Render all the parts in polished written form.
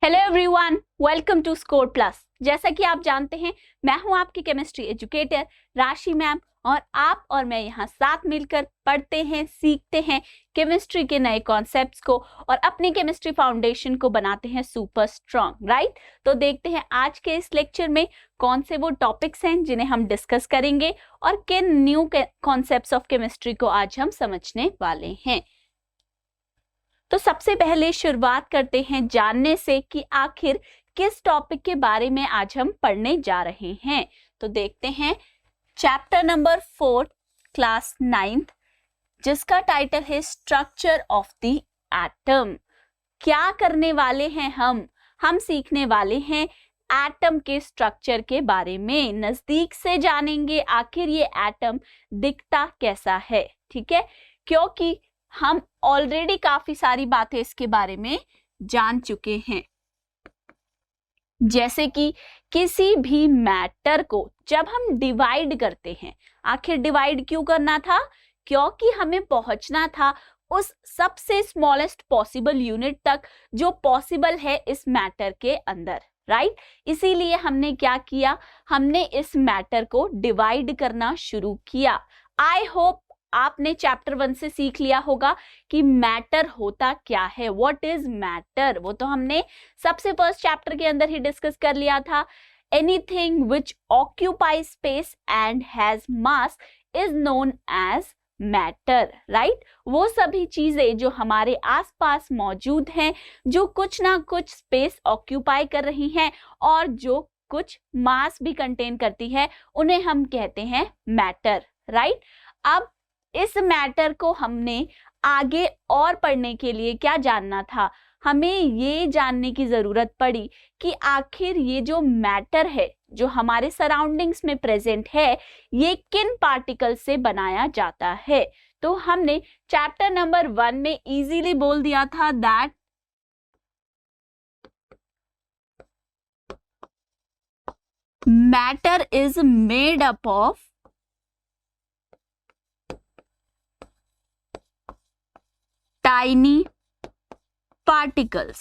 Hello everyone, welcome to score plus. जैसा कि आप जानते हैं, मैं हूं आपकी केमिस्ट्री एजुकेटर राशि मैम और आप और मैं यहां साथ मिलकर पढ़ते हैं, सीखते हैं केमिस्ट्री के नए कॉन्सेप्ट्स को और अपनी केमिस्ट्री फाउंडेशन को बनाते हैं सुपर स्ट्रांग, राइट। तो देखते हैं आज के इस लेक्चर में कौन से वो टॉपिक्स हैं जिन्हें हम डिस्कस करेंगे और किन न्यू कॉन्सेप्ट्स ऑफ केमिस्ट्री को आज हम समझने वाले हैं। तो सबसे पहले शुरुआत करते हैं जानने से कि आखिर किस टॉपिक के बारे में आज हम पढ़ने जा रहे हैं। तो देखते हैं चैप्टर नंबर 4 क्लास 9th, जिसका टाइटल है स्ट्रक्चर ऑफ द एटम। क्या करने वाले हैं हम सीखने वाले हैं एटम के स्ट्रक्चर के बारे में। नजदीक से जानेंगे आखिर ये एटम दिखता कैसा है, ठीक है, क्योंकि हम ऑलरेडी काफी सारी बातें इसके बारे में जान चुके हैं। जैसे कि किसी भी मैटर को जब हम डिवाइड करते हैं, आखिर डिवाइड क्यों करना था? क्योंकि हमें पहुंचना था उस सबसे स्मॉलेस्ट पॉसिबल यूनिट तक जो पॉसिबल है इस मैटर के अंदर, राइट। इसीलिए हमने क्या किया, हमने इस मैटर को डिवाइड करना शुरू किया। आई होप आपने चैप्टर 1 से सीख लिया होगा कि मैटर होता क्या है, व्हाट इज मैटर। वो तो हमने सबसे फर्स्ट चैप्टर के अंदर ही डिस्कस कर लिया था। Anything which occupies space and has mass is known as matter, right. वो सभी चीजें जो हमारे आसपास मौजूद हैं, जो कुछ ना कुछ स्पेस ऑक्यूपाई कर रही हैं और जो कुछ मास भी कंटेन करती है, उन्हें हम कहते हैं मैटर, राइट। अब इस मैटर को हमने आगे और पढ़ने के लिए क्या जानना था, हमें ये जानने की जरूरत पड़ी कि आखिर ये जो मैटर है जो हमारे सराउंडिंग्स में प्रेजेंट है, ये किन पार्टिकल से बनाया जाता है। तो हमने चैप्टर नंबर 1 में इजीली बोल दिया था that matter is made up of tiny particles,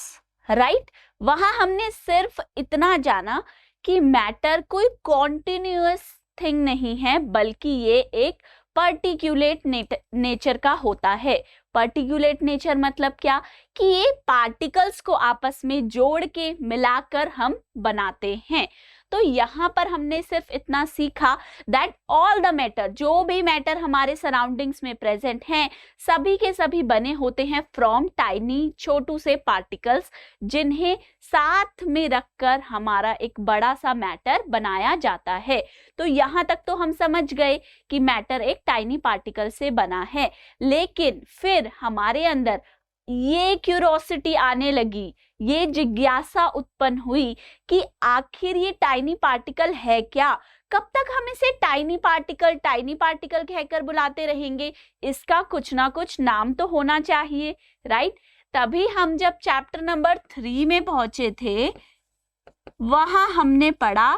right. वहां हमने सिर्फ इतना जाना कि मैटर कोई कॉन्टिन्यूअस थिंग नहीं है, बल्कि ये एक पर्टिकुलेट नेचर का होता है। पर्टिकुलेट नेचर मतलब क्या, कि ये पार्टिकल्स को आपस में जोड़ के मिलाकर हम बनाते हैं। तो यहाँ पर हमने सिर्फ इतना सीखा दैट ऑल द मैटर, जो भी मैटर हमारे सराउंडिंग्स में प्रेजेंट हैं, सभी के सभी बने होते हैं फ्रॉम टाइनी, छोटू से पार्टिकल्स, जिन्हें साथ में रखकर हमारा एक बड़ा सा मैटर बनाया जाता है। तो यहाँ तक तो हम समझ गए कि मैटर एक टाइनी पार्टिकल से बना है। लेकिन फिर हमारे अंदर ये क्यूरोसिटी आने लगी, ये जिज्ञासा उत्पन्न हुई कि आखिर ये टाइनी पार्टिकल है क्या। कब तक हम इसे टाइनी पार्टिकल कहकर बुलाते रहेंगे? इसका कुछ ना कुछ नाम तो होना चाहिए, राइट। तभी हम जब चैप्टर नंबर 3 में पहुंचे थे, वहां हमने पढ़ा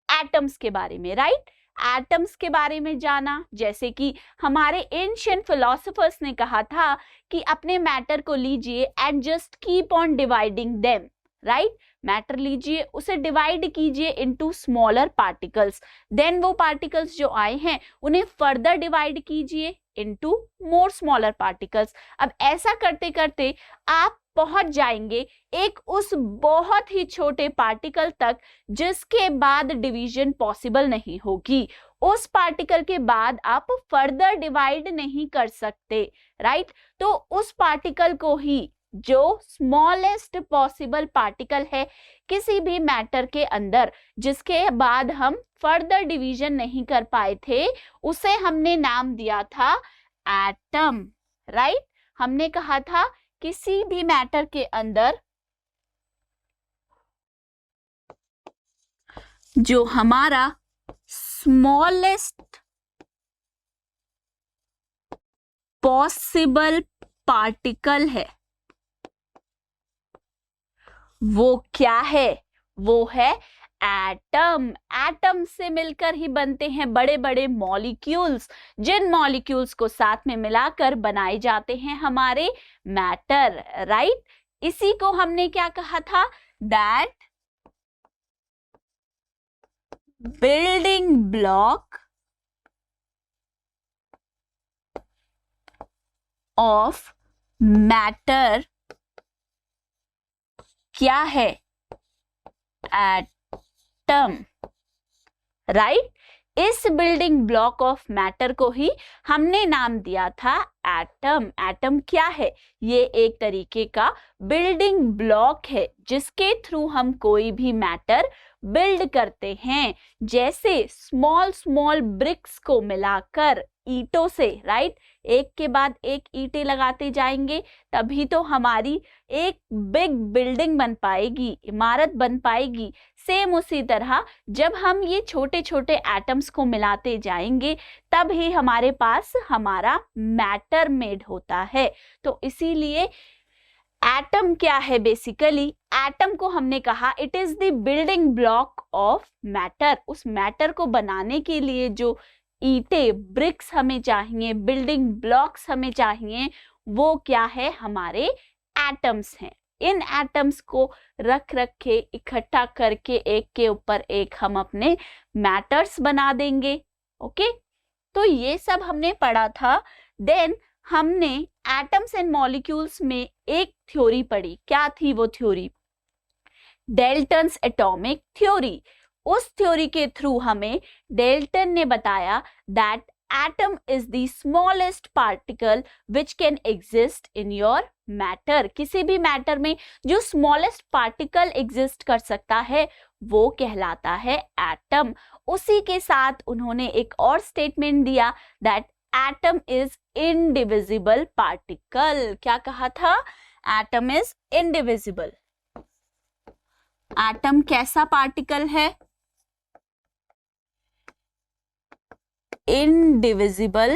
एटम्स के बारे में, राइट। एटम्स के बारे में जाना, जैसे कि हमारे एंशिएंट फिलोसोफर्स ने कहा था कि अपने मैटर को लीजिए and just keep on dividing them, right. Matter लीजिए, उसे डिवाइड कीजिए इनटू स्मॉलर पार्टिकल्स, देन वो पार्टिकल्स जो आए हैं उन्हें फर्दर डिवाइड कीजिए इनटू मोर स्मॉलर पार्टिकल्स। अब ऐसा करते करते आप पहुंच जाएंगे एक उस बहुत ही छोटे पार्टिकल तक जिसके बाद डिवीजन पॉसिबल नहीं होगी। उस पार्टिकल के बाद आप फर्दर डिवाइड नहीं कर सकते, राइट। तो उस पार्टिकल को ही, जो स्मॉलेस्ट पॉसिबल पार्टिकल है किसी भी मैटर के अंदर, जिसके बाद हम फर्दर डिवीजन नहीं कर पाए थे, उसे हमने नाम दिया था एटम, राइट। हमने कहा था किसी भी मैटर के अंदर जो हमारा स्मॉलेस्ट पॉसिबल पार्टिकल है, वो क्या है? वो है एटम। एटम से मिलकर ही बनते हैं बड़े बड़े मॉलिक्यूल्स, जिन मॉलिक्यूल्स को साथ में मिलाकर बनाए जाते हैं हमारे मैटर, राइट। इसी को हमने क्या कहा था, that building block of matter क्या है, एटम, राइट। इस बिल्डिंग ब्लॉक ऑफ मैटर को ही हमने नाम दिया था एटम। एटम क्या है, ये एक तरीके का बिल्डिंग ब्लॉक है जिसके थ्रू हम कोई भी मैटर बिल्ड करते हैं। जैसे स्मॉल स्मॉल ब्रिक्स को मिलाकर ईंटों से, राइट, एक के बाद एक ईंटें लगाते जाएंगे तभी तो हमारी एक बिग बिल्डिंग बन पाएगी, इमारत बन पाएगी। सेम उसी तरह जब हम ये छोटे छोटे एटम्स को मिलाते जाएंगे तब ही हमारे पास हमारा मैटर मेड होता है। तो इसीलिए एटम क्या है, बेसिकली एटम को हमने कहा it is the building block of matter. उस मैटर को बनाने के लिए जो ईंटें, ब्रिक्स हमें चाहिए, बिल्डिंग ब्लॉक्स हमें चाहिए, वो क्या है, हमारे एटम्स हैं। इन एटम्स को रख रख के इकट्ठा करके एक के ऊपर एक हम अपने मैटर्स बना देंगे। ओके, तो ये सब हमने पढ़ा था। देन हमने एटम्स एंड मॉलिक्यूल्स में एक थ्योरी पढ़ी। क्या थी वो थ्योरी, डेल्टन्स एटॉमिक थ्योरी। उस थ्योरी के थ्रू हमें डेल्टन ने बताया that atom is the smallest particle which can exist in your matter। किसी भी मैटर में जो smallest particle exist कर सकता है वो कहलाता है एटम। उसी के साथ उन्होंने एक और स्टेटमेंट दिया that atom is indivisible particle। क्या कहा था, एटम इज indivisible। एटम कैसा पार्टिकल है, इनडिविजिबल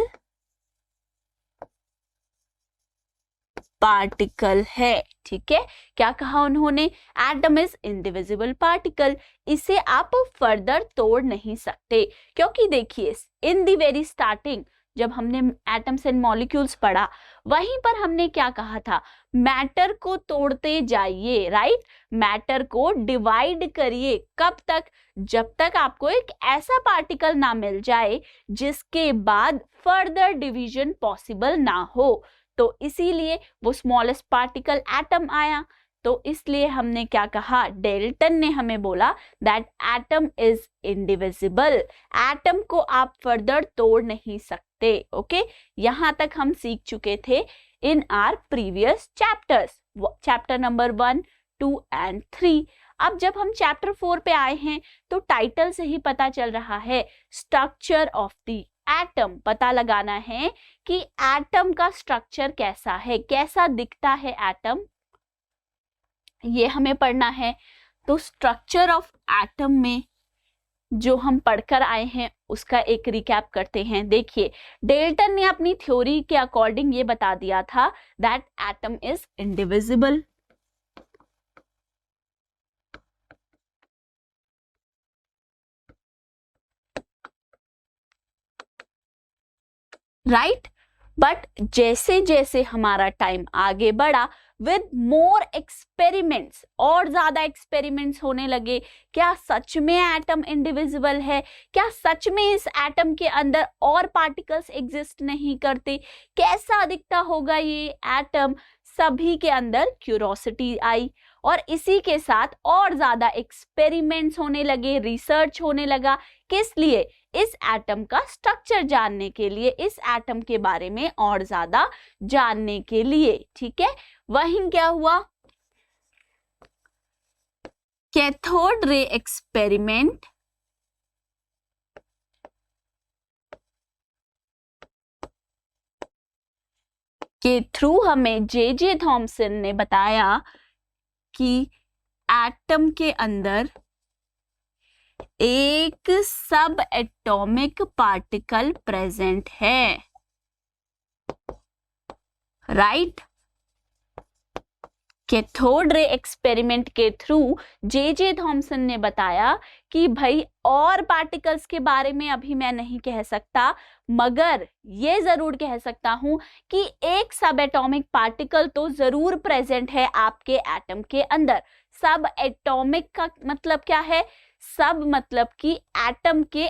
पार्टिकल है। ठीक है, क्या कहा उन्होंने, एटम इज इनडिविजिबल पार्टिकल। इसे आप फर्दर तोड़ नहीं सकते, क्योंकि देखिए इन द वेरी स्टार्टिंग जब हमने एटम्स एंड मॉलिक्यूल्स पढ़ा वहीं पर हमने क्या कहा था, मैटर को तोड़ते जाइए, राइट, मैटर को डिवाइड करिए। कब तक, जब तक आपको एक ऐसा पार्टिकल ना मिल जाए जिसके बाद फर्दर डिवीजन पॉसिबल ना हो। तो इसीलिए वो स्मॉलेस्ट पार्टिकल एटम आया। तो इसलिए हमने क्या कहा, डेल्टन ने हमें बोला that atom is indivisible. Atom को आप फर्दर तोड़ नहीं सकते। ओके, यहां तक हम सीख चुके थे इन our previous chapters, chapter number 1, 2 and 3। अब जब हम चैप्टर 4 पे आए हैं तो टाइटल से ही पता चल रहा है, स्ट्रक्चर ऑफ द एटम। पता लगाना है कि एटम का स्ट्रक्चर कैसा है, कैसा दिखता है एटम, ये हमें पढ़ना है। तो स्ट्रक्चर ऑफ एटम में जो हम पढ़कर आए हैं उसका एक रिकैप करते हैं। देखिए, डेल्टन ने अपनी थ्योरी के अकॉर्डिंग ये बता दिया था that atom is indivisible. Right, but जैसे जैसे हमारा टाइम आगे बढ़ा विद मोर एक्सपेरिमेंट्स, और ज्यादा एक्सपेरिमेंट्स होने लगे। क्या सच में एटम इंडिविजिबल है, क्या सच में इस एटम के अंदर और पार्टिकल्स एग्जिस्ट नहीं करते, कैसा दिखता होगा ये एटम, सभी के अंदर क्यूरोसिटी आई। और इसी के साथ और ज्यादा एक्सपेरिमेंट्स होने लगे, रिसर्च होने लगा। किस लिए, इस एटम का स्ट्रक्चर जानने के लिए, इस एटम के बारे में और ज्यादा जानने के लिए। ठीक है, वहीं क्या हुआ, कैथोड रे एक्सपेरिमेंट के थ्रू हमें जे थॉमसन ने बताया कि एटम के अंदर एक सब एटॉमिक पार्टिकल प्रेजेंट है। राइट, कैथोड रे एक्सपेरिमेंट के थ्रू जे थॉमसन ने बताया कि भाई और पार्टिकल्स के बारे में अभी मैं नहीं कह सकता, मगर ये जरूर कह सकता हूं कि एक सब एटॉमिक पार्टिकल तो जरूर प्रेजेंट है आपके एटम के अंदर। सब एटॉमिक का मतलब क्या है? सब मतलब कि एटम के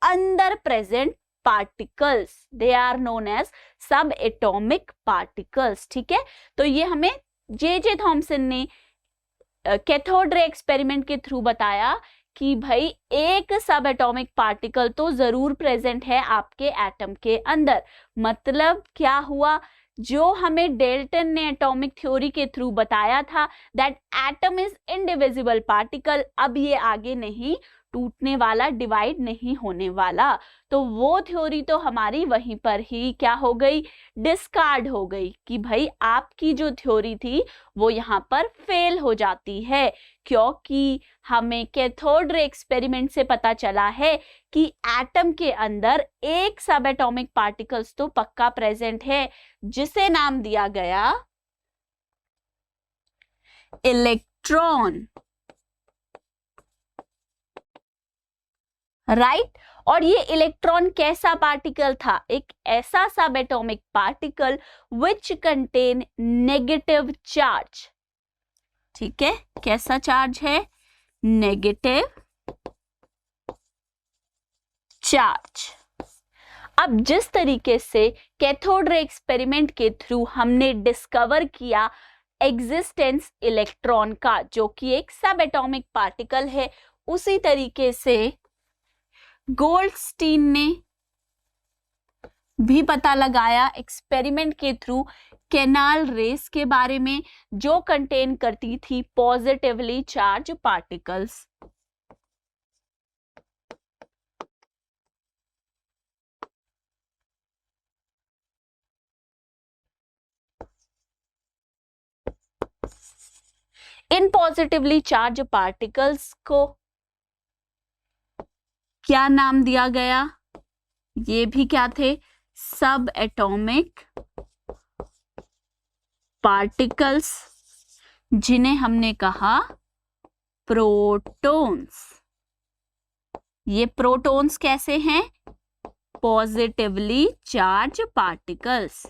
अंदर present particles, they are known as sub atomic particles. ठीक है, तो ये हमें जे थॉमसन ने कैथोड रे एक्सपेरिमेंट के थ्रू बताया कि भाई एक सब एटॉमिक पार्टिकल तो जरूर प्रेजेंट है आपके एटम के अंदर। मतलब क्या हुआ? जो हमें डेल्टन ने एटॉमिक थ्योरी के थ्रू बताया था that atom is indivisible particle, अब ये आगे नहीं टूटने वाला, डिवाइड नहीं होने वाला। तो वो थ्योरी तो हमारी वहीं पर ही क्या हो गई? डिस्कार्ड हो गई कि भाई आपकी जो थ्योरी थी वो यहाँ पर फेल हो जाती है, क्योंकि हमें कैथोड रे एक्सपेरिमेंट से पता चला है कि एटम के अंदर एक सब एटॉमिक पार्टिकल्स तो पक्का प्रेजेंट है, जिसे नाम दिया गया इलेक्ट्रॉन। राइट और ये इलेक्ट्रॉन कैसा पार्टिकल था? एक ऐसा सब atomic particle which contain negative charge. ठीक है, कैसा चार्ज है? Negative charge. अब जिस तरीके से कैथोड रे एक्सपेरिमेंट के थ्रू हमने डिस्कवर किया एग्जिस्टेंस इलेक्ट्रॉन का, जो कि एक सब एटॉमिक पार्टिकल है, उसी तरीके से गोल्डस्टीन ने भी पता लगाया एक्सपेरिमेंट के थ्रू कैनाल रेस के बारे में, जो कंटेन करती थी पॉजिटिवली चार्ज पार्टिकल्स। इन पॉजिटिवली चार्ज पार्टिकल्स को क्या नाम दिया गया? ये भी क्या थे? सब एटॉमिक पार्टिकल्स, जिन्हें हमने कहा प्रोटॉन्स। ये प्रोटॉन्स कैसे हैं? Positively charge particles.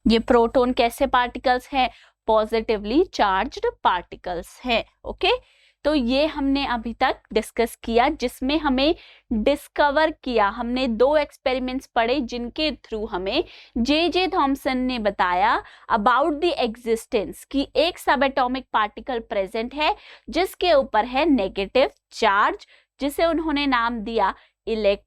ये प्रोटॉन कैसे पार्टिकल्स हैं? पॉजिटिवली चार्ज्ड पार्टिकल्स हैं। ओके, तो ये हमने अभी तक डिस्कस किया, जिसमें हमें डिस्कवर किया, हमने 2 एक्सपेरिमेंट्स पढ़े जिनके थ्रू हमें जे थॉमसन ने बताया अबाउट द एग्जिस्टेंस कि एक सब एटॉमिक पार्टिकल प्रेजेंट है जिसके ऊपर है नेगेटिव चार्ज, जिसे उन्होंने नाम दिया electron.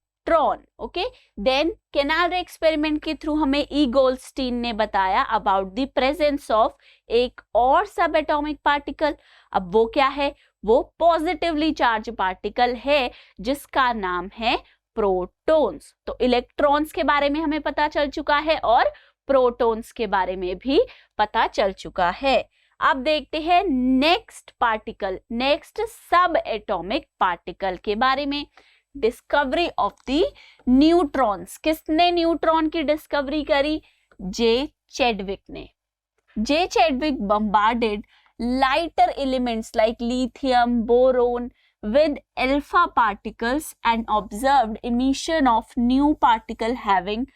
Okay, then canal ray experiment के थ्रू हमें ई गोल्डस्टीन ने बताया अबाउट द प्रेजेंस ऑफ एक और सब एटॉमिक पार्टिकल। अब वो क्या है? वो पॉजिटिवली चार्ज पार्टिकल है जिसका नाम है प्रोटॉन्स। तो इलेक्ट्रॉन्स के बारे में हमें पता चल चुका है और प्रोटॉन्स के बारे में भी पता चल चुका है। अब देखते हैं next particle, next subatomic particle के बारे में। Discovery of the neutrons. किसने न्यूट्रॉन की डिस्कवरी करी? जे चैडविक ने। J Chadwick bombarded lighter elements like lithium, boron with alpha particles and observed emission of new particle having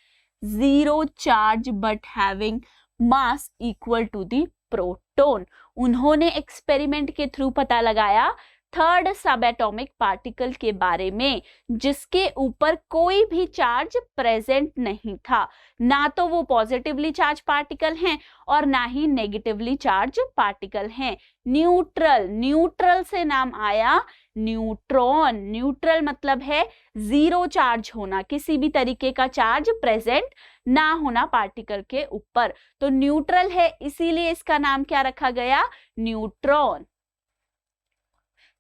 zero charge but having mass equal to the proton. उन्होंने experiment के through पता लगाया third सब atomic particle के बारे में, जिसके ऊपर कोई भी चार्ज प्रेजेंट नहीं था। ना तो वो पॉजिटिवली चार्ज पार्टिकल हैं और ना ही नेगेटिवली चार्ज पार्टिकल हैं। न्यूट्रल, न्यूट्रल से नाम आया न्यूट्रॉन। न्यूट्रल मतलब है जीरो चार्ज होना, किसी भी तरीके का चार्ज प्रेजेंट ना होना पार्टिकल के ऊपर। तो न्यूट्रल है, इसीलिए इसका नाम क्या रखा गया? न्यूट्रॉन।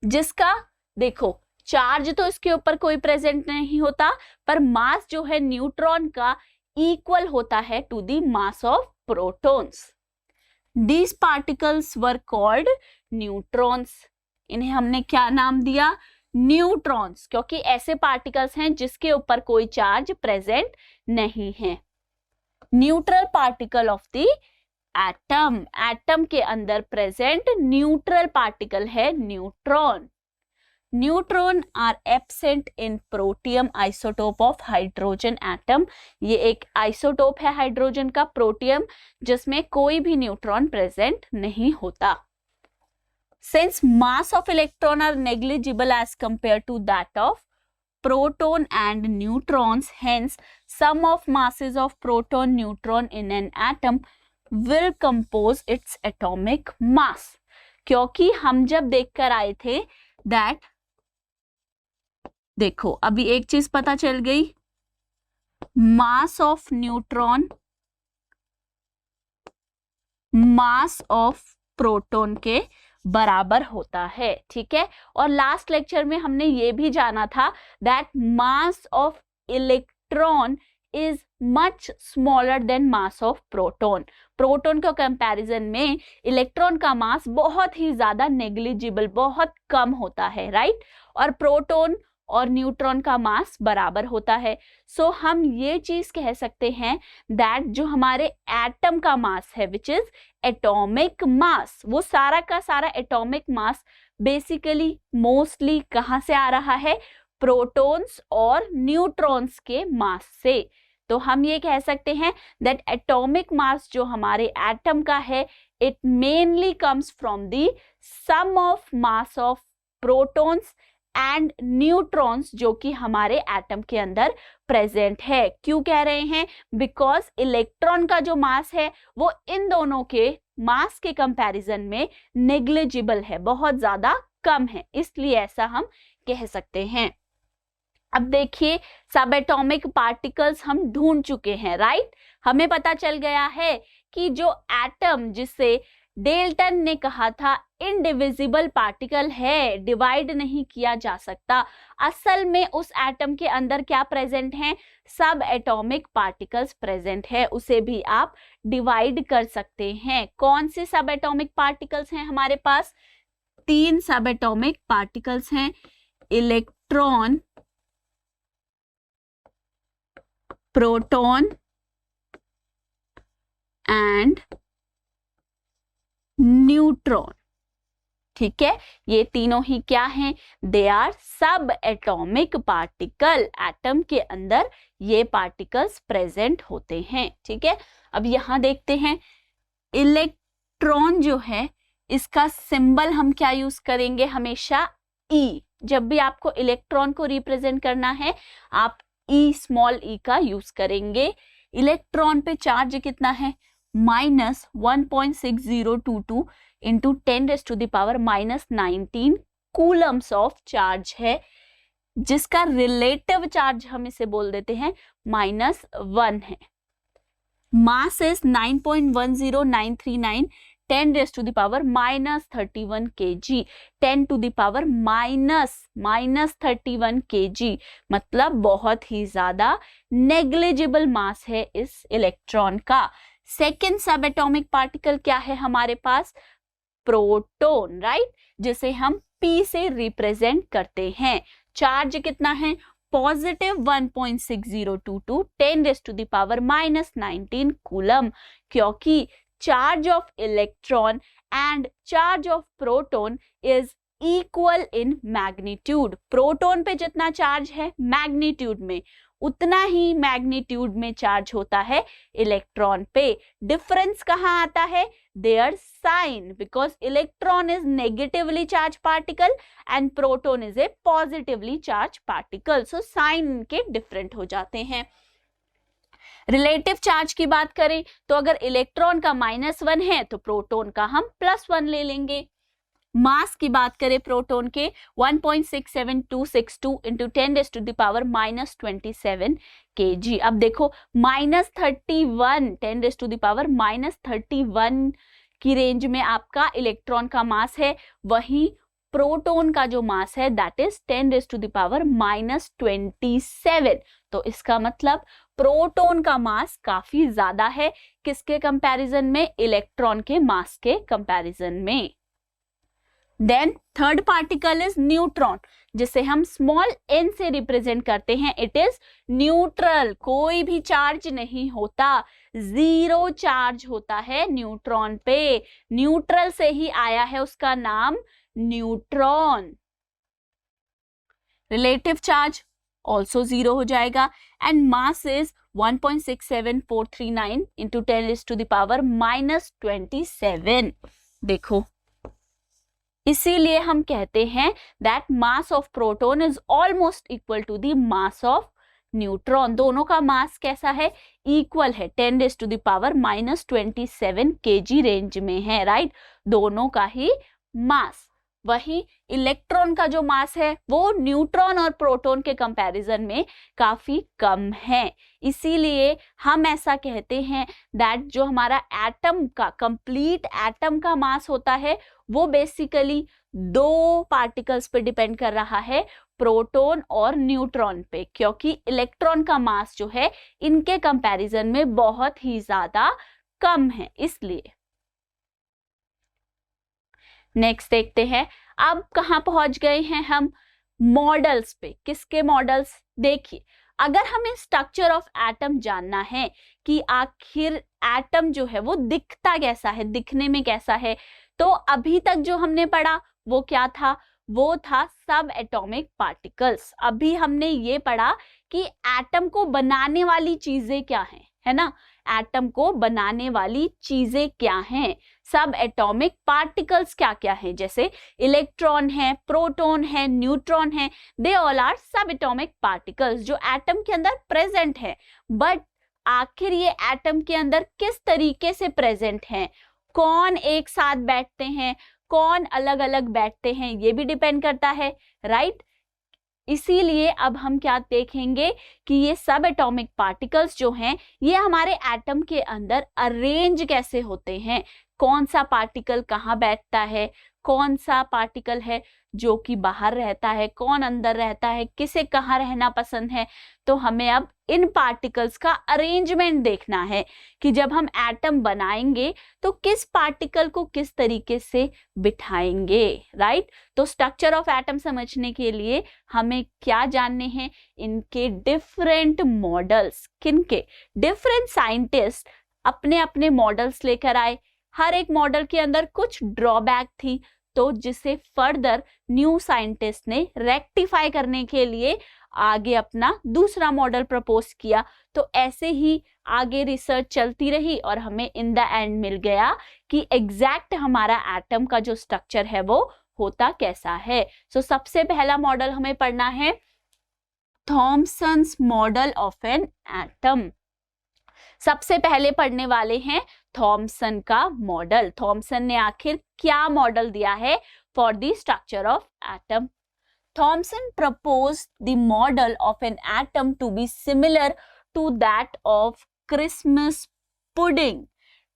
जिसका देखो चार्ज तो इसके ऊपर कोई प्रेजेंट नहीं होता, पर मास जो है न्यूट्रॉन का इक्वल होता है to the mass of protons. These particles were called neutrons. इन्हें हमने क्या नाम दिया? न्यूट्रॉन्स, क्योंकि ऐसे पार्टिकल्स हैं जिसके ऊपर कोई चार्ज प्रेजेंट नहीं है। Neutral particle of the atom, atom के अंदर प्रेजेंट न्यूट्रल पार्टिकल है neutron. Neutron are absent in protium isotope of hydrogen atom. ये एक आइसोटोप है हाइड्रोजन का, प्रोटियम, जिसमें कोई भी न्यूट्रॉन प्रेजेंट नहीं होता। Since mass of electron are negligible as compared to that of proton and neutrons, hence sum of masses of proton neutron in an atom will compose its atomic mass। क्योंकि हम जब देखकर आए थे that, देखो अभी एक चीज पता चल गई, मास of neutron mass of proton के बराबर होता है, ठीक है। और लास्ट लेक्चर में हमने ये भी जाना था that mass of electron is much smaller then mass of proton. Proton के कंपैरिजन में इलेक्ट्रॉन का मास बहुत ही ज्यादा नेग्लिजिबल, बहुत कम होता है, राइट। और प्रोटॉन और न्यूट्रॉन का मास बराबर होता है। सो हम ये चीज कह सकते हैं दैट जो हमारे एटम का मास है विच इज एटॉमिक मास, वो सारा का सारा एटॉमिक मास बेसिकली मोस्टली कहाँ से आ रहा है, प्रोटॉन्स और न्यूट्रॉन्स के मास से। तो हम ये कह सकते हैं दैट एटॉमिक मास जो हमारे एटम का है it mainly comes from the sum of mass of protons and neutrons जो कि हमारे एटम के अंदर प्रेजेंट है। क्यों कह रहे हैं, बिकॉज इलेक्ट्रॉन का जो मास है वो इन दोनों के मास के कंपैरिजन में नेग्लिजिबल है, बहुत ज्यादा कम है, इसलिए ऐसा हम कह सकते हैं। अब देखिए सब एटॉमिक पार्टिकल्स हम ढूंढ चुके हैं, राइट। हमें पता चल गया है कि जो एटम, जिसे डेल्टन ने कहा था इनडिविजिबल पार्टिकल है, डिवाइड नहीं किया जा सकता, असल में उस एटम के अंदर क्या प्रेजेंट है, सब एटॉमिक पार्टिकल्स प्रेजेंट है, उसे भी आप डिवाइड कर सकते हैं। कौन से सब एटॉमिक पार्टिकल्स हैं हमारे पास, 3 सब एटॉमिक पार्टिकल्स हैं, इलेक्ट्रॉन, प्रोटॉन एंड न्यूट्रॉन, ठीक है। ये तीनों ही क्या हैं, दे आर सब एटॉमिक पार्टिकल, एटम के अंदर ये पार्टिकल्स प्रेजेंट होते हैं, ठीक है। अब यहां देखते हैं इलेक्ट्रॉन जो है इसका सिंबल हम क्या यूज करेंगे, हमेशा ई। जब भी आपको इलेक्ट्रॉन को रिप्रेजेंट करना है आप ई, स्मॉल ई का यूज करेंगे। इलेक्ट्रॉन पे चार्ज कितना है, -1.6022 इंटू 10⁻⁻19 कूलम्स ऑफ चार्ज है, जिसका रिलेटिव चार्ज हम इसे बोल देते हैं -1 है। मास इज 9.10939 10⁻⁻31 kg, 10⁻⁻31 kg, मतलब बहुत ही ज्यादा नेग्लिजिबल मास है इस इलेक्ट्रॉन का। सेकेंड सब एटॉमिक पार्टिकल क्या है हमारे पास, प्रोटॉन, राइट, जिसे हम P से रिप्रेजेंट करते हैं। चार्ज कितना है, +1.6022 10⁻⁻19 कूलम, क्योंकि charge of electron and charge of proton is equal in magnitude. Proton पे जितना चार्ज है मैग्नीट्यूड में, उतना ही मैग्नीट्यूड में चार्ज होता है इलेक्ट्रॉन पे। डिफरेंस कहाँ आता है, their sign, because electron is negatively charge particle and proton is a positively charge particle, so sign के डिफरेंट हो जाते हैं। रिलेटिव चार्ज की बात करें तो अगर इलेक्ट्रॉन का -1 है तो प्रोटॉन का हम +1 ले लेंगे। मास की बात करें प्रोटॉन के 1.67262 इंटू 10⁻⁻27 kg। अब देखो -31 10⁻⁻31 की रेंज में आपका इलेक्ट्रॉन का मास है, वहीं प्रोटॉन का जो मास है दैट इज 10⁻⁻27। तो इसका मतलब प्रोटॉन का मास काफी ज्यादा है, किसके कंपैरिजन में, इलेक्ट्रॉन के मास के कंपैरिजन में। Then third particle is neutron, जिसे हम स्मॉल n से रिप्रेजेंट करते हैं. इट इज न्यूट्रल, कोई भी चार्ज नहीं होता, जीरो चार्ज होता है न्यूट्रॉन पे. न्यूट्रल से ही आया है उसका नाम neutron. Relative charge also zero हो जाएगा. And mass is 1.67439 into 10⁻⁻27. देखो, इसीलिए हम कहते हैं that mass of proton is almost equal to the mass of neutron. दोनों का मास कैसा है? इक्वल है, 10⁻⁻27 kg रेंज में है, राइट? दोनों का ही मास. वही इलेक्ट्रॉन का जो मास है वो न्यूट्रॉन और प्रोटॉन के कंपैरिजन में काफी कम है. इसीलिए हम ऐसा कहते हैं दैट जो हमारा एटम का, कंप्लीट एटम का मास होता है वो बेसिकली दो पार्टिकल्स पे डिपेंड कर रहा है, प्रोटॉन और न्यूट्रॉन पे, क्योंकि इलेक्ट्रॉन का मास जो है इनके कंपैरिजन में बहुत ही ज्यादा कम है. इसलिए नेक्स्ट देखते हैं. अब कहाँ पहुंच गए हैं हम? मॉडल्स पे. किसके मॉडल्स? देखिए, अगर हमें स्ट्रक्चर ऑफ एटम जानना है कि आखिर एटम जो है वो दिखता कैसा है, दिखने में कैसा है, तो अभी तक जो हमने पढ़ा वो क्या था? वो था सब एटॉमिक पार्टिकल्स. अभी हमने ये पढ़ा कि एटम को बनाने वाली चीजें क्या हैं, है ना? एटम को बनाने वाली चीजें क्या हैं? सब एटॉमिक पार्टिकल्स क्या क्या हैं? जैसे इलेक्ट्रॉन है, प्रोटॉन है, न्यूट्रॉन है, दे ऑल आर सब एटॉमिक पार्टिकल्स जो एटम के अंदर प्रेजेंट है. बट आखिर ये एटम के अंदर किस तरीके से प्रेजेंट हैं, कौन एक साथ बैठते हैं, कौन अलग अलग बैठते हैं, ये भी डिपेंड करता है, राइट? इसीलिए अब हम क्या देखेंगे कि ये सब एटॉमिक पार्टिकल्स जो हैं ये हमारे एटम के अंदर अरेंज कैसे होते हैं, कौन सा पार्टिकल कहाँ बैठता है, कौन सा पार्टिकल है जो कि बाहर रहता है, कौन अंदर रहता है, किसे कहाँ रहना पसंद है. तो हमें अब इन पार्टिकल्स का अरेंजमेंट देखना है कि जब हम एटम बनाएंगे तो किस पार्टिकल को किस तरीके से बिठाएंगे, राइट? तो स्ट्रक्चर ऑफ एटम समझने के लिए हमें क्या जानने हैं? इनके डिफरेंट मॉडल्स. किनके? डिफरेंट साइंटिस्ट अपने अपने मॉडल्स लेकर आए. हर एक मॉडल के अंदर कुछ ड्रॉबैक थी, तो जिसे फर्दर न्यू साइंटिस्ट ने रेक्टिफाई करने के लिए आगे अपना दूसरा मॉडल प्रपोज किया. तो ऐसे ही आगे रिसर्च चलती रही और हमें इन द एंड मिल गया कि एग्जैक्ट हमारा एटम का जो स्ट्रक्चर है वो होता कैसा है. सो सबसे पहला मॉडल हमें पढ़ना है Thomson's model of an atom. सबसे पहले पढ़ने वाले हैं थॉमसन का मॉडल. थॉमसन ने आखिर क्या मॉडल दिया है for the structure of atom? Thomson proposed the model of an atom to be similar to that of Christmas pudding.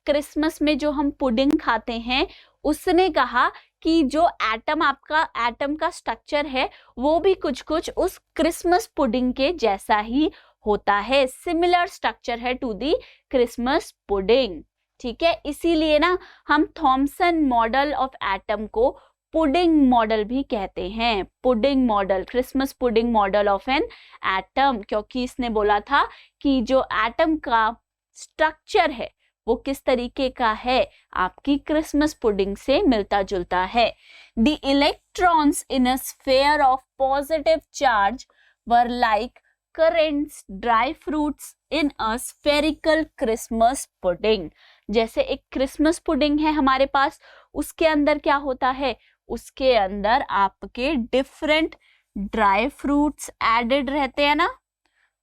Christmas में जो हम पुडिंग खाते हैं, उसने कहा कि जो एटम का स्ट्रक्चर है वो भी कुछ कुछ उस क्रिसमस पुडिंग के जैसा ही होता है. सिमिलर स्ट्रक्चर है टू दी क्रिसमस पुडिंग. ठीक है, इसीलिए ना हम थॉमसन मॉडल ऑफ एटम को पुडिंग मॉडल भी कहते हैं. Pudding model, Christmas pudding model of an atom, क्योंकि इसने बोला था कि जो एटम का स्ट्रक्चर है वो किस तरीके का है, आपकी क्रिसमस पुडिंग से मिलता जुलता है. The electrons in a sphere of positive charge were like currents, dry fruits in a spherical Christmas pudding. जैसे एक क्रिसमस पुडिंग है हमारे पास, उसके अंदर क्या होता है? उसके अंदर आपके डिफरेंट ड्राई फ्रूट्स एडेड रहते हैं ना,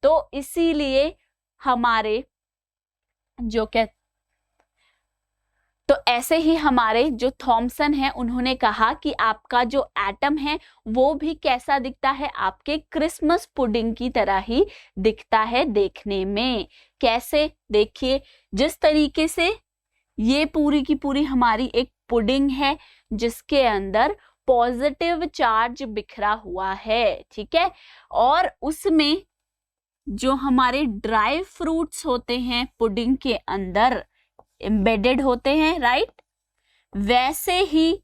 तो इसीलिए हमारे जो तो ऐसे ही हमारे जो थॉमसन है उन्होंने कहा कि आपका जो एटम है वो भी कैसा दिखता है? आपके क्रिसमस पुडिंग की तरह ही दिखता है देखने में. कैसे? देखिए, जिस तरीके से ये पूरी की पूरी हमारी एक पुडिंग है जिसके अंदर पॉजिटिव चार्ज बिखरा हुआ है, ठीक है, और उसमें जो हमारे ड्राई फ्रूट्स होते हैं पुडिंग के अंदर एम्बेडेड होते हैं, राइट? वैसे ही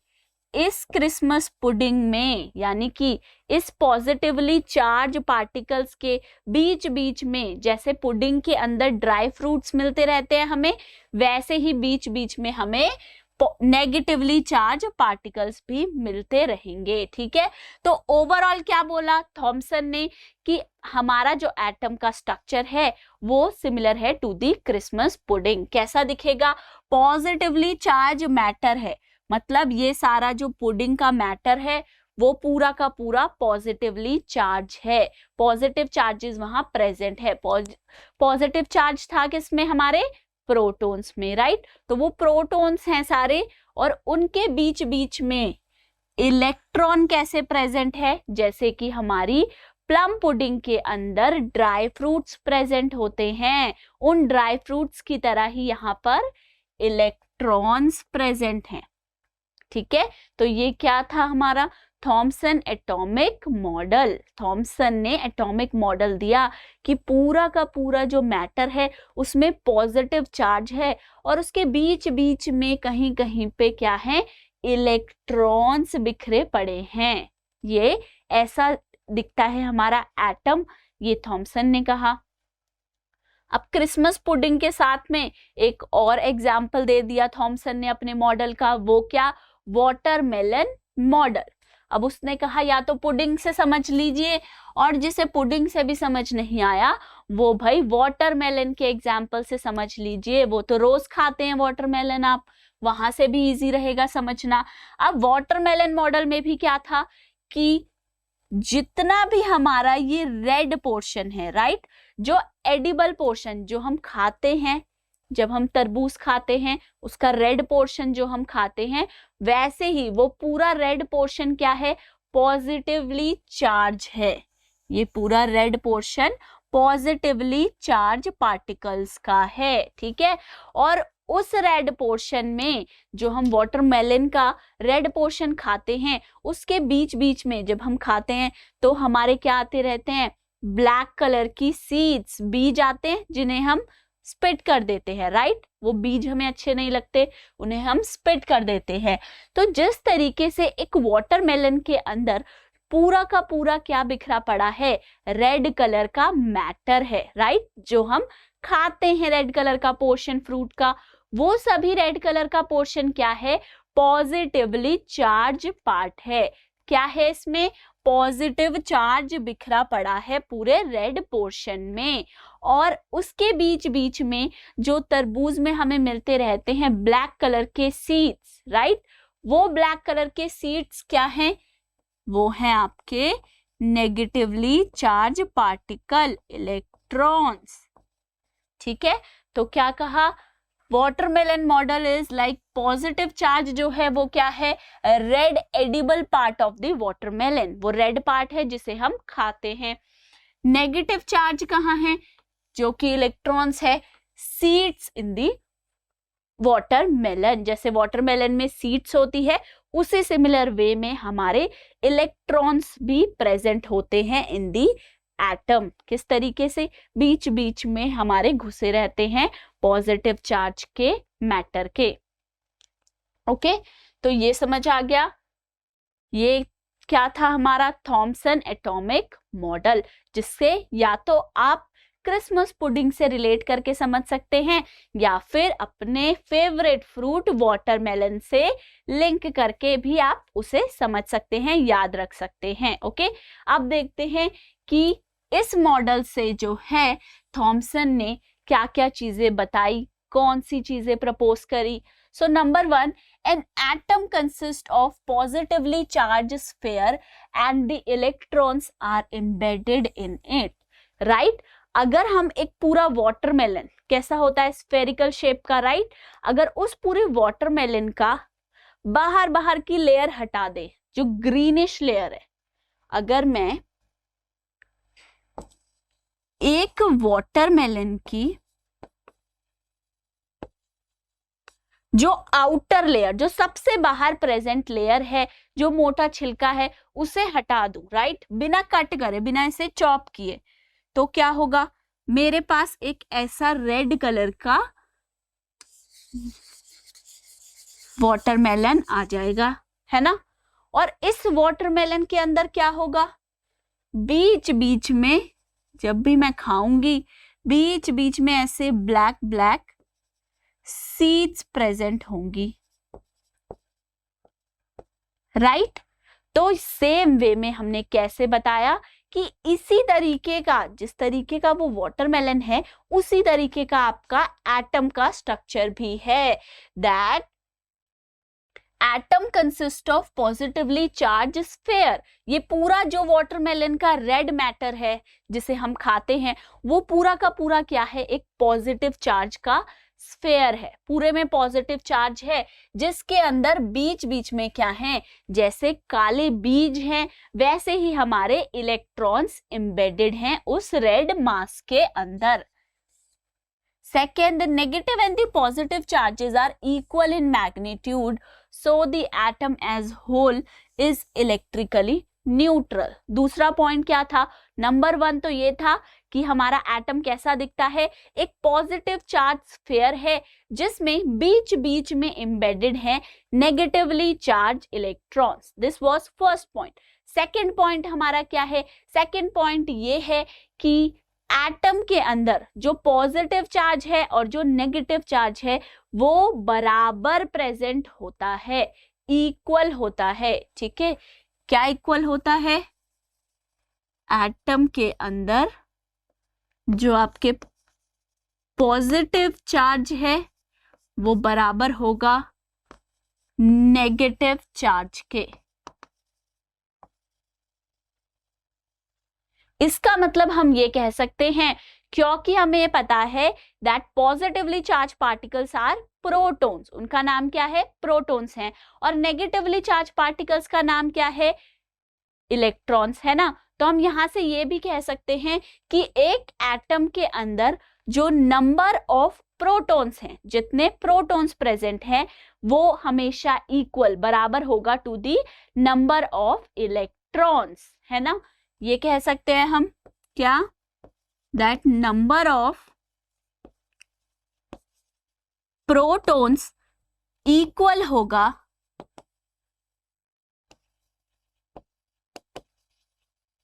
इस क्रिसमस पुडिंग में, यानी कि इस पॉजिटिवली चार्ज पार्टिकल्स के बीच बीच में, जैसे पुडिंग के अंदर ड्राई फ्रूट्स मिलते रहते हैं हमें, वैसे ही बीच बीच में हमें नेगेटिवली चार्ज पार्टिकल्स भी मिलते रहेंगे। ठीक है, तो ओवरऑल क्या बोला थॉमसन ने कि हमारा जो एटम का स्ट्रक्चर है वो सिमिलर है टू दी क्रिसमस पुडिंग। कैसा दिखेगा? पॉजिटिवली चार्ज मैटर है, मतलब ये सारा जो पुडिंग का मैटर है वो पूरा का पूरा पॉजिटिवली चार्ज है, पॉजिटिव चार्जेस वहां प्रेजेंट है। पॉजिटिव चार्ज था किसमें? हमारे प्रोटॉन्स में, राइट? तो वो प्रोटॉन्स हैं सारे, और उनके बीच बीच में इलेक्ट्रॉन कैसे प्रेजेंट है? जैसे कि हमारी प्लम पुडिंग के अंदर ड्राई फ्रूट्स प्रेजेंट होते हैं, उन ड्राई फ्रूट्स की तरह ही यहाँ पर इलेक्ट्रॉन्स प्रेजेंट हैं। ठीक है, तो ये क्या था हमारा थॉमसन एटॉमिक मॉडल। थॉमसन ने एटॉमिक मॉडल दिया कि पूरा का पूरा जो मैटर है उसमें पॉजिटिव चार्ज है, और उसके बीच बीच में कहीं कहीं पे क्या है? इलेक्ट्रॉन्स बिखरे पड़े हैं। ये ऐसा दिखता है हमारा एटम, ये थॉमसन ने कहा। अब क्रिसमस पुडिंग के साथ में एक और एग्जाम्पल दे दिया थॉमसन ने अपने मॉडल का, वो क्या? Watermelon model. अब उसने कहा या तो पुडिंग से समझ लीजिए, और जिसे पुडिंग से भी समझ नहीं आया वो भाई वाटरमेलन के एग्जाम्पल से समझ लीजिए, वो तो रोज खाते हैं वाटरमेलन आप, वहां से भी इजी रहेगा समझना। अब वाटरमेलन मॉडल में भी क्या था कि जितना भी हमारा ये रेड पोर्शन है, राइट, जो एडिबल पोर्शन जो हम खाते हैं, जब हम तरबूज खाते हैं उसका रेड पोर्शन जो हम खाते हैं, वैसे ही वो पूरा रेड पोर्शन क्या है? पॉजिटिवली चार्ज है। ये पूरा red portion positively charge particles का है। ठीक है, और उस रेड पोर्शन में जो हम वाटरमेलन का रेड पोर्शन खाते हैं, उसके बीच बीच में जब हम खाते हैं तो हमारे क्या आते रहते हैं? ब्लैक कलर की सीड्स, बीज आते हैं, जिन्हें हम स्पिट कर देते हैं, राइट? वो बीज हमें अच्छे नहीं लगते, उन्हें हम स्पिट कर देते हैं। तो जिस तरीके से एक वाटरमेलन के अंदर पूरा का पूरा क्या बिखरा पड़ा है? रेड कलर का मैटर है, राइट? जो हम खाते हैं रेड कलर का पोर्शन फ्रूट का, वो सभी रेड कलर का पोर्शन क्या है? पॉजिटिवली चार्ज पार्ट है। क्या है इसमें? पॉजिटिव चार्ज बिखरा पड़ा है पूरे रेड पोर्शन में। और उसके बीच बीच में जो तरबूज में हमें मिलते रहते हैं ब्लैक कलर के सीड्स, राइट, वो ब्लैक कलर के सीड्स क्या हैं? वो हैं आपके नेगेटिवली चार्ज पार्टिकल, इलेक्ट्रॉन्स। ठीक है, तो क्या कहा? Watermelon model is like positive charge जो है वो क्या है? Red edible part of the watermelon, वो रेड पार्ट है जिसे हम खाते हैं। नेगेटिव चार्ज कहाँ है? जो कि इलेक्ट्रॉन्स है, सीड्स इन दी वाटरमेलन। जैसे वाटरमेलन में सीड्स होती है, उसी सिमिलर वे में हमारे इलेक्ट्रॉन्स भी प्रेजेंट होते हैं इन दी एटम। किस तरीके से? बीच बीच में हमारे घुसे रहते हैं पॉजिटिव चार्ज के मैटर के। ओके, तो ये समझ आ गया। ये क्या था हमारा थॉमसन एटॉमिक मॉडल, जिससे या तो आप क्रिसमस पुडिंग से रिलेट करके समझ सकते हैं, या फिर अपने फेवरेट फ्रूट वाटरमेलन से लिंक करके भी आप उसे समझ सकते हैं, याद रख सकते हैं। ओके, अब देखते हैं कि इस मॉडल से जो है थॉमसन ने क्या क्या चीजें बताई, कौन सी चीजें प्रपोज करी। So number 1, an atom consists of positively charged sphere and the electrons are embedded in it, right? अगर हम एक पूरा वाटरमेलन, कैसा होता है? स्फेरिकल शेप का, राइट? अगर उस पूरे वाटरमेलन का बाहर बाहर की लेयर हटा दे, जो ग्रीनिश लेयर है, अगर मैं एक वाटरमेलन की जो आउटर लेयर, जो सबसे बाहर प्रेजेंट लेयर है, जो मोटा छिलका है, उसे हटा दूं, राइट, बिना कट करे, बिना इसे चॉप किए, तो क्या होगा? मेरे पास एक ऐसा रेड कलर का वाटरमेलन आ जाएगा, है ना। और इस वाटरमेलन के अंदर क्या होगा, बीच बीच में जब भी मैं खाऊंगी बीच बीच में ऐसे ब्लैक ब्लैक सीड्स प्रेजेंट होंगी, राइट। तो सेम वे में हमने कैसे बताया कि इसी तरीके का, जिस तरीके का वो वाटरमेलन है उसी तरीके का आपका एटम का स्ट्रक्चर भी है। That atom consist of positively charge sphere. ये पूरा जो वाटरमेलन का रेड मैटर है जिसे हम खाते हैं वो पूरा का पूरा क्या है, एक पॉजिटिव चार्ज का स्फीयर है, पूरे में पॉजिटिव चार्ज है, जिसके अंदर बीच बीच में क्या है, जैसे काले बीज हैं वैसे ही हमारे इलेक्ट्रॉन्स एम्बेडेड हैं उस रेड मास के अंदर। Second, the negative and the positive charges are equal in magnitude, so the atom as whole is electrically neutral. दूसरा पॉइंट क्या था, नंबर 1 तो ये था कि हमारा एटम कैसा दिखता है, एक पॉजिटिव चार्ज स्फीयर है जिसमें बीच बीच में एम्बेडेड है negatively charge electrons. This was first point. Second point हमारा क्या है, सेकंड पॉइंट ये है कि एटम के अंदर जो पॉजिटिव चार्ज है और जो नेगेटिव चार्ज है वो बराबर प्रेजेंट होता है, इक्वल होता है, ठीक है। क्या इक्वल होता है, एटम के अंदर जो आपके पॉजिटिव चार्ज है वो बराबर होगा नेगेटिव चार्ज के। इसका मतलब हम ये कह सकते हैं, क्योंकि हमें ये पता है that positively charge particles are protons, उनका नाम क्या है, प्रोटॉन्स हैं, और नेगेटिवली चार्ज पार्टिकल्स का नाम क्या है, इलेक्ट्रॉन्स, है ना। तो हम यहां से ये भी कह सकते हैं कि एक एटम के अंदर जो नंबर ऑफ प्रोटॉन्स हैं, जितने प्रोटॉन्स प्रेजेंट हैं वो हमेशा इक्वल बराबर होगा to the number of electrons, है ना। ये कह सकते हैं हम क्या, that number of protons equal होगा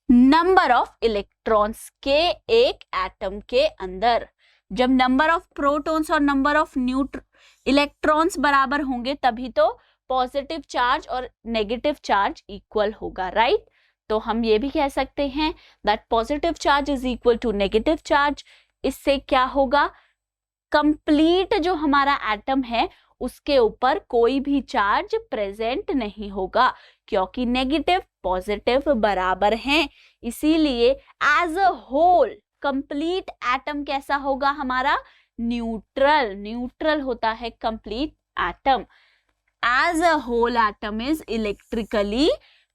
नंबर ऑफ इलेक्ट्रॉन्स के एक एटम के अंदर। जब नंबर ऑफ प्रोटॉन्स और नंबर ऑफ इलेक्ट्रॉन्स बराबर होंगे तभी तो पॉजिटिव चार्ज और नेगेटिव चार्ज इक्वल होगा, राइट। तो हम ये भी कह सकते हैं that positive charge is equal to negative charge. इससे क्या होगा, कंप्लीट जो हमारा एटम है उसके ऊपर कोई भी चार्ज प्रेजेंट नहीं होगा, क्योंकि नेगेटिव पॉजिटिव बराबर हैं, इसीलिए as a whole complete atom कैसा होगा हमारा, न्यूट्रल। न्यूट्रल होता है complete atom, as a whole atom is electrically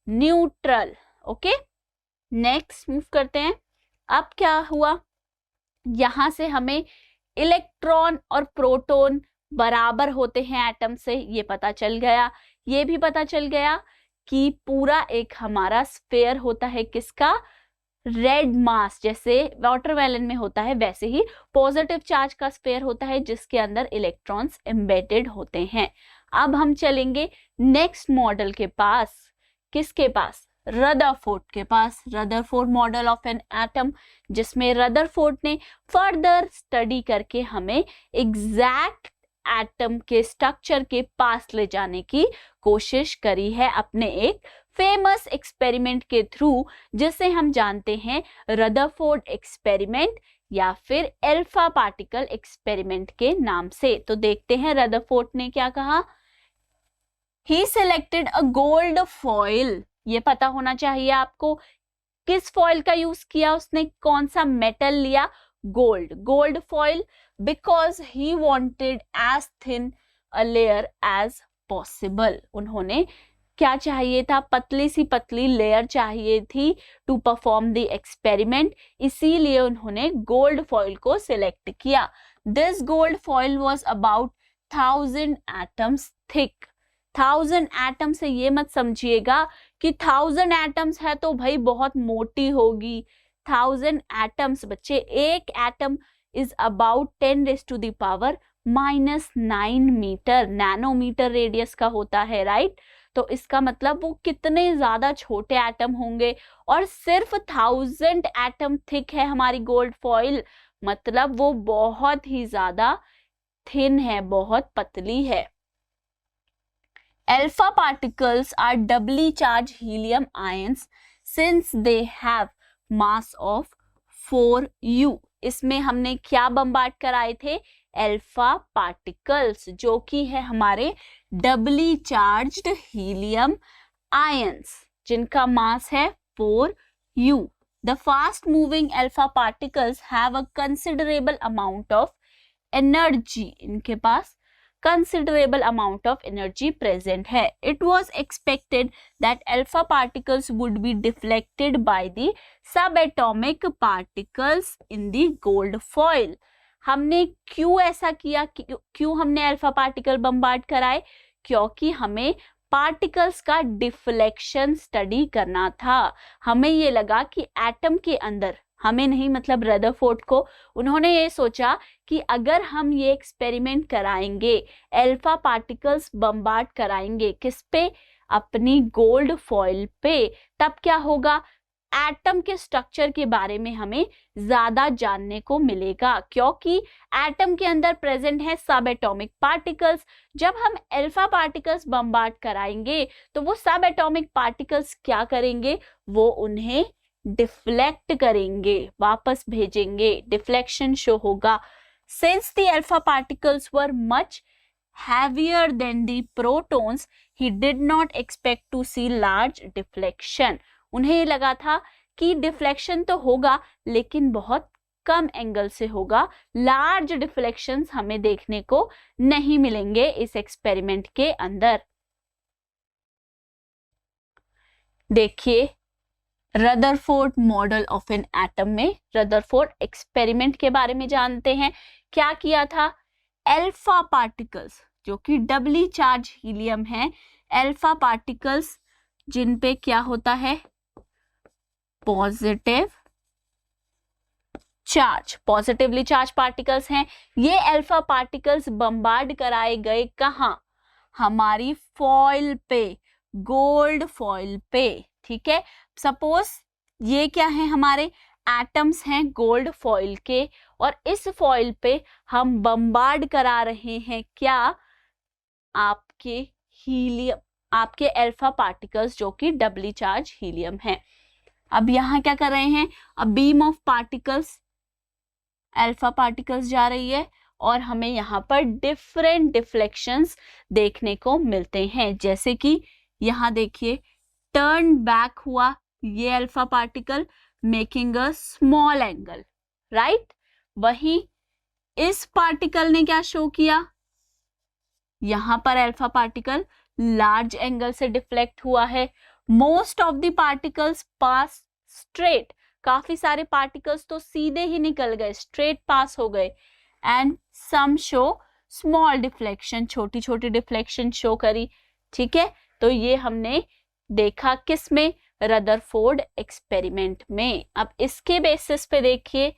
neutral. Okay, next move करते हैं। अब क्या हुआ, यहां से हमें इलेक्ट्रॉन और प्रोटॉन बराबर होते हैं एटम से, ये पता चल गया। ये भी पता चल गया कि पूरा एक हमारा स्फीयर होता है किसका, रेड मास, जैसे वाटरमेलन में होता है वैसे ही पॉजिटिव चार्ज का स्फीयर होता है जिसके अंदर इलेक्ट्रॉन्स एम्बेडेड होते हैं। अब हम चलेंगे नेक्स्ट मॉडल के पास, किसके पास, रदरफोर्ड के पास। Rutherford model of an atom, जिसमें रदरफोर्ड ने फर्दर स्टडी करके हमें एग्जैक्ट एटम के स्ट्रक्चर के पास ले जाने की कोशिश करी है अपने एक फेमस एक्सपेरिमेंट के थ्रू, जिसे हम जानते हैं रदरफोर्ड एक्सपेरिमेंट या फिर अल्फा पार्टिकल एक्सपेरिमेंट के नाम से। तो देखते हैं रदरफोर्ड ने क्या कहा। ही सिलेक्टेड अ गोल्ड फॉइल, ये पता होना चाहिए आपको किस फॉइल का यूज किया उसने, कौन सा मेटल लिया, gold. Gold foil because he wanted as thin a layer as possible. उन्होंने क्या चाहिए था, पतली सी पतली लेयर चाहिए थी टू परफॉर्म द एक्सपेरिमेंट, इसीलिए उन्होंने गोल्ड फॉइल को सिलेक्ट किया। This gold foil was about 1000 atoms thick. 1000 atom से ये मत समझिएगा कि 1000 एटम्स है तो भाई बहुत मोटी होगी। 1000 एटम्स बच्चे, एक atom is about 10⁻⁻⁹ metre, nanometre radius का होता है, राइट। तो इसका मतलब वो कितने ज्यादा छोटे एटम होंगे, और सिर्फ 1000 एटम थिक है हमारी गोल्ड फॉइल, मतलब वो बहुत ही ज्यादा थिन है, बहुत पतली है। Alpha particles are doubly charged helium ions since they have mass of 4u। इसमें हमने क्या बम्बार्ड कराए थे? अल्फा पार्टिकल्स, जो कि है हमारे डबली चार्ज्ड हीलियम आयंस, जिनका मास है 4u। The fast moving alpha particles have a considerable amount of energy, इनके पास considerable amount of energy present है। It was expected that alpha particles would be deflected by the subatomic particles in the gold foil। हमने क्यों ऐसा किया, क्यों हमने alpha particle bombard कराए? क्योंकि हमें पार्टिकल्स का डिफ्लेक्शन स्टडी करना था। हमें ये लगा कि एटम के अंदर, हमें नहीं मतलब रदरफोर्ड को, उन्होंने ये सोचा कि अगर हम ये एक्सपेरिमेंट कराएंगे, अल्फा पार्टिकल्स बम्बार्ड कराएंगे किस पे? अपनी गोल्ड फॉइल पे, तब क्या होगा? एटम के स्ट्रक्चर के बारे में हमें ज्यादा जानने को मिलेगा, क्योंकि एटम के अंदर प्रेजेंट है सब एटॉमिक पार्टिकल्स। जब हम अल्फा पार्टिकल्स बम्बार्ड कराएंगे तो वो सब एटॉमिक पार्टिकल्स क्या करेंगे? वो उन्हें डिफ्लेक्ट करेंगे, वापस भेजेंगे, डिफ्लेक्शन शो होगा। Since the alpha particles were much heavier than the protons, he did not expect to see large deflection। उन्हें ये लगा था कि डिफ्लेक्शन तो होगा लेकिन बहुत कम एंगल से होगा, लार्ज डिफ्लेक्शंस हमें देखने को नहीं मिलेंगे इस एक्सपेरिमेंट के अंदर। देखिए Rutherford model of an atom में रदरफोर्ड एक्सपेरिमेंट के बारे में जानते हैं। क्या किया था? अल्फा पार्टिकल्स जो कि डबली चार्ज हीलियम है, अल्फा पार्टिकल्स जिन पे क्या होता है? Positive charge, positively charge particles हैं। ये अल्फा पार्टिकल्स बम्बार्ड कराए गए कहाँ? हमारी फॉइल पे, गोल्ड फॉइल पे, ठीक है। सपोज ये क्या है? हमारे एटम्स हैं गोल्ड फॉइल के, और इस फॉइल पे हम बम्बार्ड करा रहे हैं क्या? आपके हीलियम, आपके अल्फा पार्टिकल्स जो कि डबली चार्ज हीलियम है। अब यहाँ क्या कर रहे हैं? A beam of particles, alpha particles जा रही है और हमें यहाँ पर डिफरेंट डिफ्लेक्शंस देखने को मिलते हैं, जैसे कि यहाँ देखिए टर्न बैक हुआ ये alpha particle, making a small angle, right. वहीं इस पार्टिकल ने क्या शो किया? यहां पर अल्फा पार्टिकल लार्ज एंगल से डिफ्लेक्ट हुआ है। Most of the particles pass straight, काफी सारे पार्टिकल्स तो सीधे ही निकल गए, स्ट्रेट पास हो गए। And some show small deflection, छोटी छोटी डिफ्लेक्शन शो करी, ठीक है। तो ये हमने देखा किस में? रदरफोर्ड एक्सपेरिमेंट में। अब इसके बेसिस पे देखिए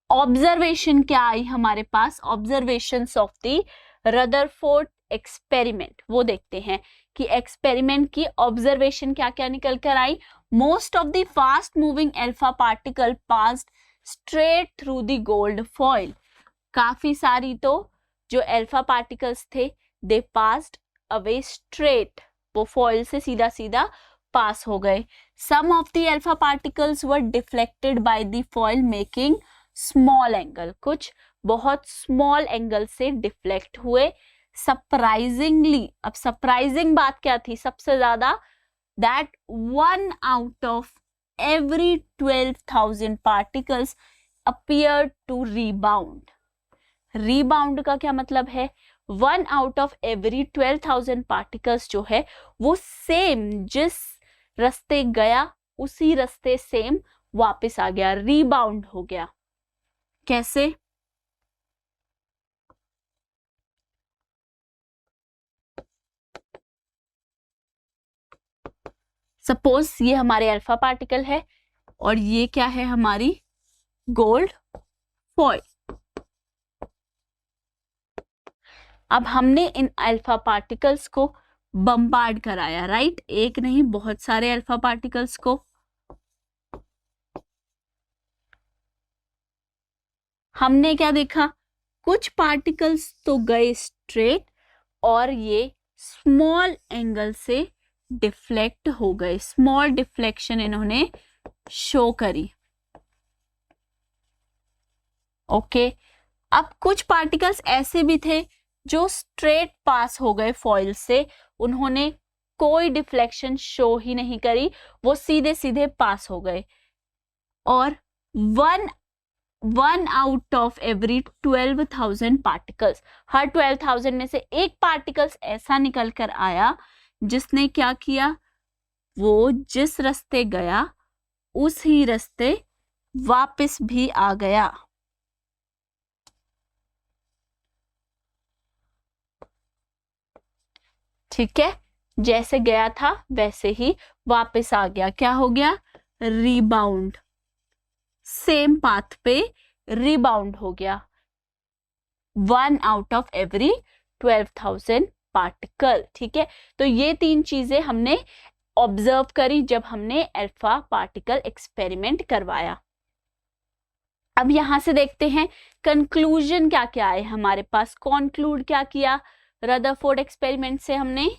ऑब्जर्वेशन क्या आई हमारे पास, observations of the Rutherford experiment, वो देखते हैं कि एक्सपेरिमेंट की ऑब्जर्वेशन क्या क्या निकल कर आई। Most of the fast moving alpha particle passed straight through the gold foil. काफी सारी तो जो अल्फा पार्टिकल्स थे दे पास्ड अवे स्ट्रेट, वो फॉइल से सीधा सीधा पास हो गए। Some of the alpha particles were deflected by the foil making small angle, कुछ बहुत स्मॉल एंगल से डिफ्लेक्ट हुए। सरप्राइजिंगली, अब सरप्राइजिंग बात क्या थी सबसे ज्यादा? That 1 out of every 12,000 particles appeared to rebound। Rebound का क्या मतलब है? 1 out of every 12,000 पार्टिकल्स जो है वो सेम, जिस रास्ते गया उसी रास्ते सेम वापस आ गया, रीबाउंड हो गया। कैसे? सपोज ये हमारे अल्फा पार्टिकल है और ये क्या है? हमारी गोल्ड फॉइल। अब हमने इन अल्फा पार्टिकल्स को बम्बार्ड कराया, राइट, एक नहीं बहुत सारे अल्फा पार्टिकल्स को। हमने क्या देखा, कुछ पार्टिकल्स तो गए स्ट्रेट और ये स्मॉल एंगल से डिफ्लेक्ट हो गए, स्मॉल डिफ्लेक्शन इन्होंने शो करी। ओके, अब कुछ पार्टिकल्स ऐसे भी थे जो स्ट्रेट पास हो गए फॉइल से, उन्होंने कोई डिफ्लेक्शन शो ही नहीं करी, वो सीधे सीधे पास हो गए। और one out of every 12,000 particles, हर 12,000 में से एक पार्टिकल्स ऐसा निकल कर आया जिसने क्या किया, वो जिस रास्ते गया उस ही रास्ते वापस भी आ गया। ठीक है, जैसे गया था वैसे ही वापस आ गया। क्या हो गया, रीबाउंड, सेम पाथ पे रीबाउंड हो गया। 1 आउट ऑफ एवरी 12,000 पार्टिकल। ठीक है, तो ये तीन चीजें हमने ऑब्जर्व करी जब हमने अल्फा पार्टिकल एक्सपेरिमेंट करवाया। अब यहां से देखते हैं कंक्लूजन क्या क्या है हमारे पास। कॉन्क्लूड क्या किया रदरफोर्ड एक्सपेरिमेंट से हमने,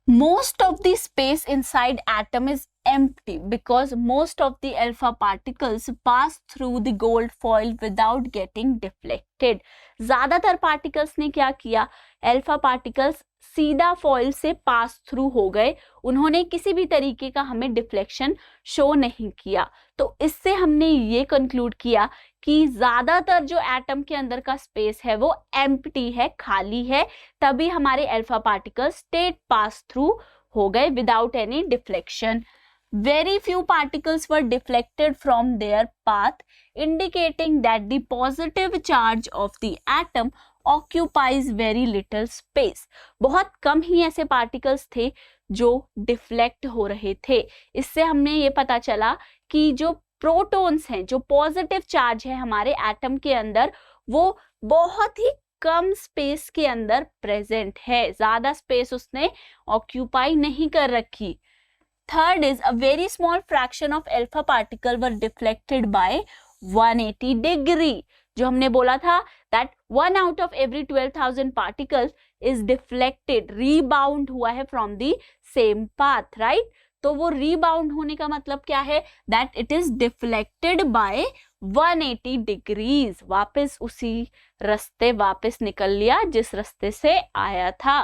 most of the space inside atom is empty because most of the alpha particles pass through the gold foil without getting deflected। ज्यादातर पार्टिकल्स ने क्या किया, अल्फा पार्टिकल्स सीधा फॉइल से पास थ्रू हो गए, उन्होंने किसी भी तरीके का हमें डिफ्लेक्शन शो नहीं किया। तो इससे हमने ये कंक्लूड किया कि ज्यादातर जो एटम के अंदर का स्पेस है वो एम्प्टी है, खाली है, तभी हमारे alpha particles straight pass through हो गए without any deflection. Very few particles were deflected from their path, indicating that the positive charge of the atom occupies very little space। बहुत कम ही ऐसे पार्टिकल्स थे जो डिफ्लेक्ट हो रहे थे। इससे हमने ये पता चला कि जो प्रोटॉन्स हैं, जो पॉजिटिव चार्ज है हमारे एटम के अंदर, वो बहुत ही कम स्पेस के अंदर प्रेजेंट है, ज्यादा स्पेस उसने ऑक्यूपाई नहीं कर रखी। Third is a very small fraction of alpha particle were deflected by 180 degree। जो हमने बोला था that 1 out of every 12,000 particles is deflected, rebound हुआ है from the same path, right? तो वो rebound होने का मतलब क्या है, that it is deflected by 180 degrees, वापस उसी रास्ते वापस निकल लिया जिस रास्ते से आया था,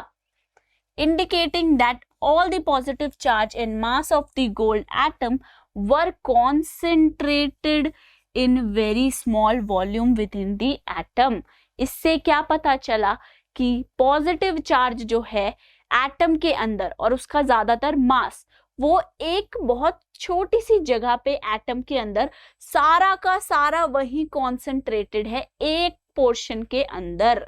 indicating that all the positive charge and mass of the gold atom were concentrated in very small volume within the atom। इससे क्या पता चला कि पॉजिटिव चार्ज जो है एटम के अंदर और उसका ज्यादातर मास, वो एक बहुत छोटी सी जगह पे एटम के अंदर सारा का सारा वही कॉन्सेंट्रेटेड है एक पोर्शन के अंदर।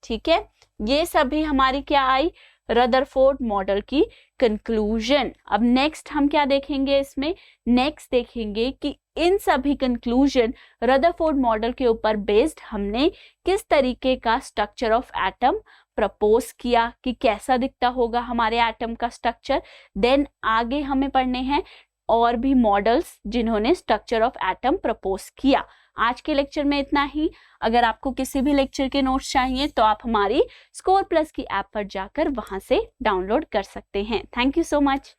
ठीक है, ये सभी हमारी क्या आई, रदरफोर्ड मॉडल की कंक्लूजन। अब नेक्स्ट हम क्या देखेंगे इसमें, नेक्स्ट देखेंगे कि इन सभी कंक्लूजन रदरफोर्ड मॉडल के ऊपर बेस्ड हमने किस तरीके का स्ट्रक्चर ऑफ एटम प्रपोज किया, कि कैसा दिखता होगा हमारे एटम का स्ट्रक्चर। देन आगे हमें पढ़ने हैं और भी मॉडल्स जिन्होंने स्ट्रक्चर ऑफ एटम प्रपोज किया। आज के लेक्चर में इतना ही। अगर आपको किसी भी लेक्चर के नोट्स चाहिए तो आप हमारी स्कोर प्लस की ऐप पर जाकर वहां से डाउनलोड कर सकते हैं। Thank you so much.